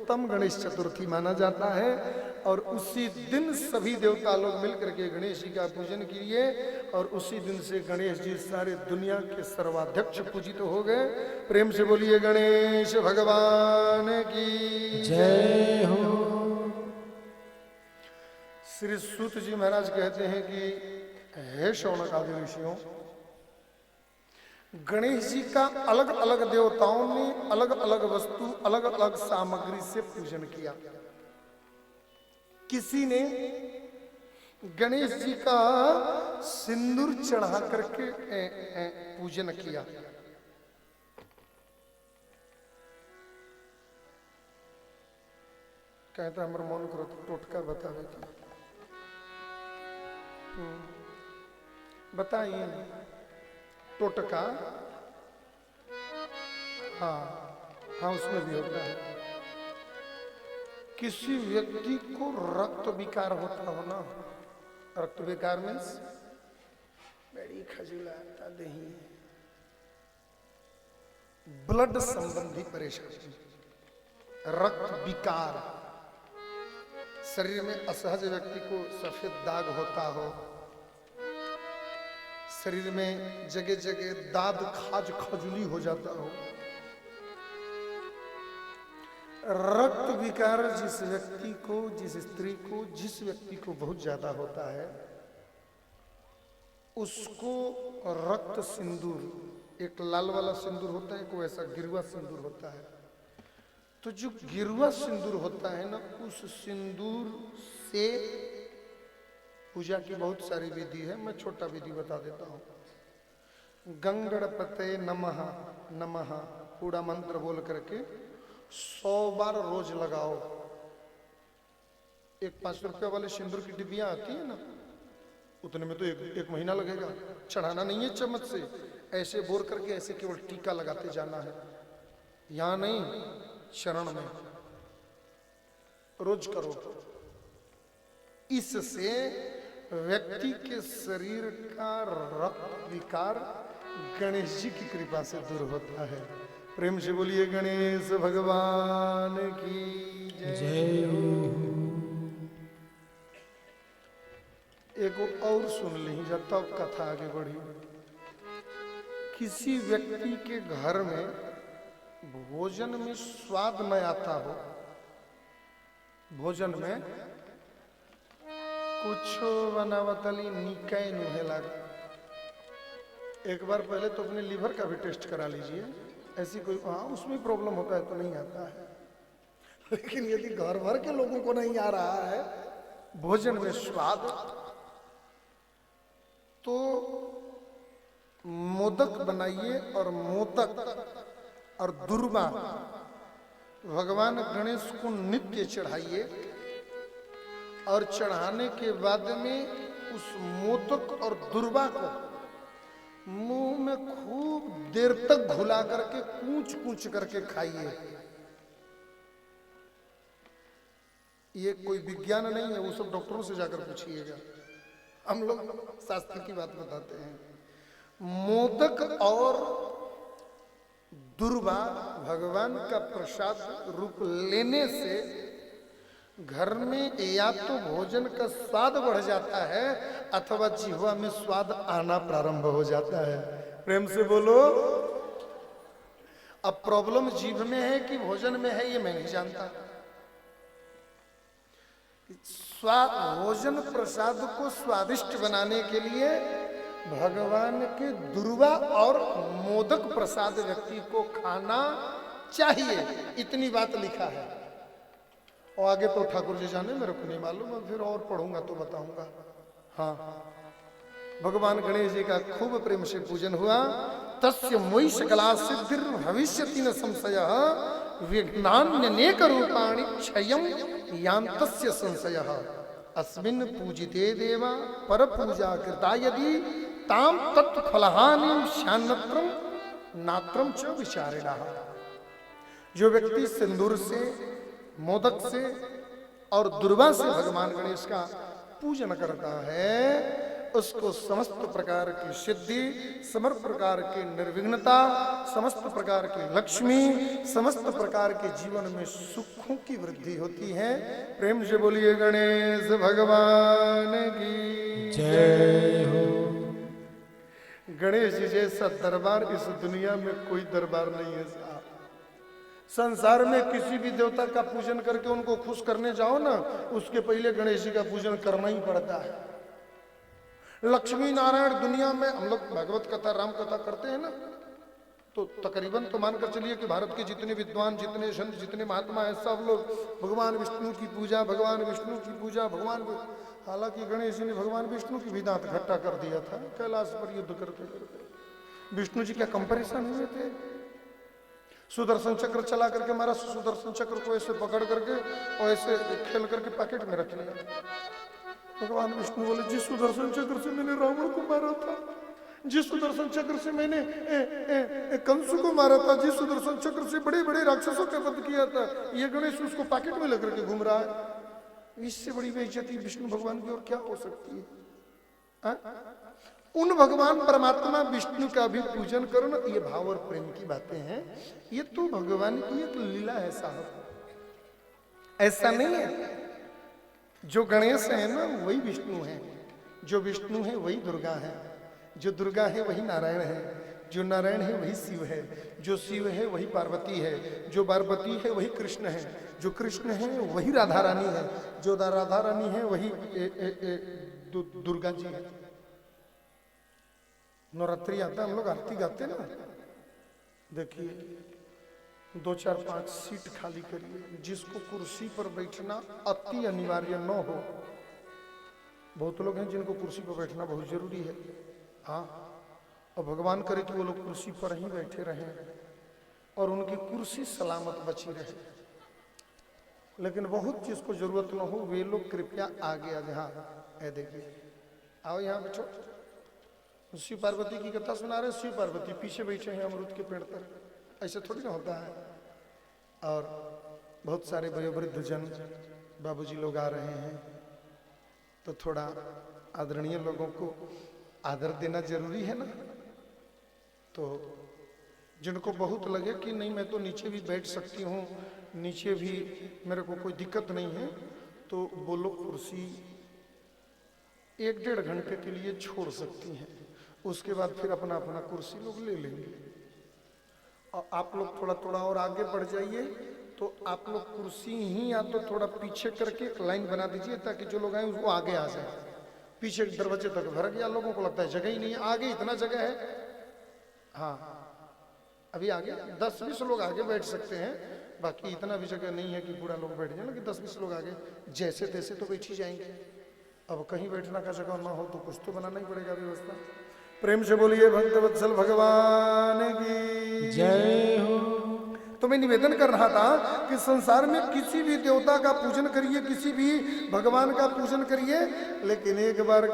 उत्तम गणेश चतुर्थी माना जाता है। और उसी दिन सभी देवता लोग मिलकर के गणेश जी का पूजन किए और उसी दिन से गणेश जी सारे दुनिया के सर्वाध्यक्ष पूजित हो गए। प्रेम से बोलिए गणेश भगवान की जय हो। श्री सूत जी महाराज कहते हैं कि हे शौनक आदि ऋषियों, गणेश जी का अलग अलग देवताओं ने अलग अलग वस्तु अलग अलग सामग्री से पूजन किया। किसी ने गणेश जी का सिंदूर चढ़ा करके पूजन किया। कहता हमर मन करो तो टोटका बतावे तो बताइए टोटका। हाँ हाँ उसमें भी होता है। किसी व्यक्ति को रक्त विकार होता हो ना, रक्त विकार मीन्स बड़ी खजुलाता दही, ब्लड संबंधी परेशानी, रक्त विकार, शरीर में असहज व्यक्ति को सफेद दाग होता हो, शरीर में जगह जगह दाद खाज खजुली हो जाता हो, रक्त विकार जिस व्यक्ति को, जिस स्त्री को, जिस व्यक्ति को बहुत ज्यादा होता है उसको रक्त सिंदूर, एक लाल वाला सिंदूर होता है, एक वैसा गिरवा सिंदूर होता है। तो जो गिरवा सिंदूर होता है ना, उस सिंदूर से पूजा की बहुत सारी विधि है। मैं छोटा विधि बता देता हूँ। गंगणपते नमः नमः पूरा मंत्र बोल करके 100 बार रोज लगाओ। एक 5 रुपया वाले सिंदूर की डिब्बियां आती है ना, उतने में तो एक महीना लगेगा। चढ़ाना नहीं है चम्मच से, ऐसे बोर करके ऐसे केवल टीका लगाते जाना है, यहां नहीं, शरण में रोज करो। इससे व्यक्ति के शरीर का रक्त विकार गणेश जी की कृपा से दूर होता है। प्रेम से बोलिए गणेश भगवान की जय हो। एक और सुन ली जब तब कथा आगे बढ़ी। किसी व्यक्ति के घर में भोजन में स्वाद न आता हो, भोजन में कुछ बनावतली निकाय नुहे लगा। एक बार पहले तो अपने लीवर का भी टेस्ट करा लीजिए, ऐसी कोई, हाँ उसमें प्रॉब्लम होता है तो नहीं आता है। लेकिन यदि घर भर के लोगों को नहीं आ रहा है भोजन में स्वाद, तो मोदक बनाइए और मोदक और दुर्वा भगवान गणेश को नित्य चढ़ाइए और चढ़ाने के बाद में उस मोदक और दुर्वा को मुंह में खूब देर तक घुला करके कूच कूच करके खाइए। ये कोई विज्ञान नहीं है, वो सब डॉक्टरों से जाकर पूछिएगा, हम लोग शास्त्र की बात बताते हैं। मोदक और दुर्वा भगवान का प्रसाद रूप लेने से घर में या तो भोजन का स्वाद बढ़ जाता है अथवा जिह्वा में स्वाद आना प्रारंभ हो जाता है। प्रेम से बोलो। अब प्रॉब्लम जीभ में है कि भोजन में है ये मैं नहीं जानता। स्वाद, भोजन प्रसाद को स्वादिष्ट बनाने के लिए भगवान के दुर्वा और मोदक प्रसाद व्यक्ति को खाना चाहिए, इतनी बात लिखा है। और आगे तो ठाकुर जी जाने, मेरे को नहीं मालूम, मैं फिर और पढ़ूंगा तो बताऊंगा। हाँ, भगवान गणेश जी का खूब प्रेम से पूजन हुआ। तस्य मोई सकला सिद्धिर भविष्यति न संशयः विघ्नान्यनेक रूपाणि क्षयं यान्तस्य संशयः अस्मिन् पूजिते देवा पर पूजा कृता यदि ताम तत्फलहानिं श्यान्नत्रं नात्रं च विचारिणः। जो व्यक्ति सिंदूर से, मोदक से और दुर्वा से भगवान गणेश का पूजन करता है, उसको समस्त प्रकार की सिद्धि, समस्त प्रकार की निर्विघ्नता, समस्त प्रकार की लक्ष्मी, समस्त प्रकार के जीवन में सुखों की वृद्धि होती है। प्रेम से बोलिए गणेश भगवान की जय हो। गणेश जी जैसा दरबार इस दुनिया में कोई दरबार नहीं है साहब। संसार में किसी भी देवता का पूजन करके उनको खुश करने जाओ ना, उसके पहले गणेश जी का पूजन करना ही पड़ता है। लक्ष्मी नारायण दुनिया में हम लोग भगवत कथा राम कथा करते हैं ना, तो तकरीबन तो मानकर चलिए कि भारत के जितने विद्वान, जितने संत, जितने महात्मा हैं, सब लोग भगवान विष्णु की पूजा, भगवान विष्णु की पूजा, हालांकि गणेश जी ने भगवान विष्णु की भी दांत खट्टा कर दिया था कैलाश पर युद्ध करते करते। विष्णु जी क्या कंपैरिजन हुए थे? सुदर्शन चक्र चला करके मारा, सुदर्शन चक्र को ऐसे पकड़ करके और ऐसे खेल करके पैकेट में रख लिया। भगवान विष्णु बोले, जिस सुदर्शन चक्र से मैंने रावण को मारा था, जिस सुदर्शन चक्र से मैंने कंस को मारा था, जिस सुदर्शन चक्र से बड़े बड़े राक्षसों का वध किया था, ये गणेश उसको पैकेट में लेकर के घूम रहा है। इससे बड़ी बेइज्जती विष्णु भगवान की और क्या हो सकती है? उन भगवान परमात्मा विष्णु का भी पूजन करो ना, ये भाव और प्रेम की बातें हैं। ये तो भगवान की एक लीला है साहब, ऐसा नहीं है। जो गणेश है ना वही विष्णु है, जो विष्णु है वही दुर्गा है, जो दुर्गा है वही नारायण है, जो नारायण है वही शिव है, जो शिव है वही पार्वती है, जो पार्वती है वही कृष्ण है, जो कृष्ण है वही राधा रानी है, जो राधा रानी है वही दुर्गा जी है। नवरात्रि आता है, हम लोग आरती गाते ना, देखिए 2 4 5 सीट खाली करिए, जिसको कुर्सी पर बैठना अति अनिवार्य न हो। बहुत लोग हैं जिनको कुर्सी पर बैठना बहुत जरूरी है, हाँ, और भगवान करे कि वो लोग कुर्सी पर ही बैठे रहें और उनकी कुर्सी सलामत बची रहे। लेकिन बहुत जिसको जरूरत न हो वे लोग कृपया आगे आ जाए। हाँ देखिए, आओ यहाँ बैठो। शिव पार्वती की कथा सुना रहे, शिव पार्वती पीछे बैठे हैं अमरूद के पेड़ पर, ऐसे थोड़ी ना होता है। और बहुत सारे वयोवृद्ध जन बाबूजी लोग आ रहे हैं, तो थोड़ा आदरणीय लोगों को आदर देना जरूरी है ना। तो जिनको बहुत लगे कि नहीं मैं तो नीचे भी बैठ सकती हूँ, नीचे भी मेरे को कोई दिक्कत नहीं है, तो वो लोग कुर्सी 1 डेढ़ घंटे के लिए छोड़ सकती हैं। उसके बाद फिर अपना अपना कुर्सी लोग ले लेंगे। और आप लोग थोड़ा थोड़ा और आगे बढ़ जाइए, तो आप लोग कुर्सी ही या तो थोड़ा पीछे करके एक लाइन बना दीजिए, ताकि जो लोग आए वो आगे आ जाए। पीछे दरवाजे तक भर गया, लोगों को लगता है जगह ही नहीं है, आगे इतना जगह है। हाँ, अभी आगे 10-20 लोग आगे बैठ सकते हैं, बाकी इतना भी जगह नहीं है कि पूरा लोग बैठ जाए, लेकिन 10-20 लोग आगे जैसे तैसे तो बैठ ही जाएंगे। अब कहीं बैठना का जगह ना हो तो कुछ तो बनाना ही पड़ेगा व्यवस्था। प्रेम से बोलिए भक्तवत्सल भगवान की जय हो। तो मैं निवेदन कर रहा था कि संसार में किसी भी देवता का पूजन करिए, किसी भी भगवान का पूजन करिए, लेकिन एक बार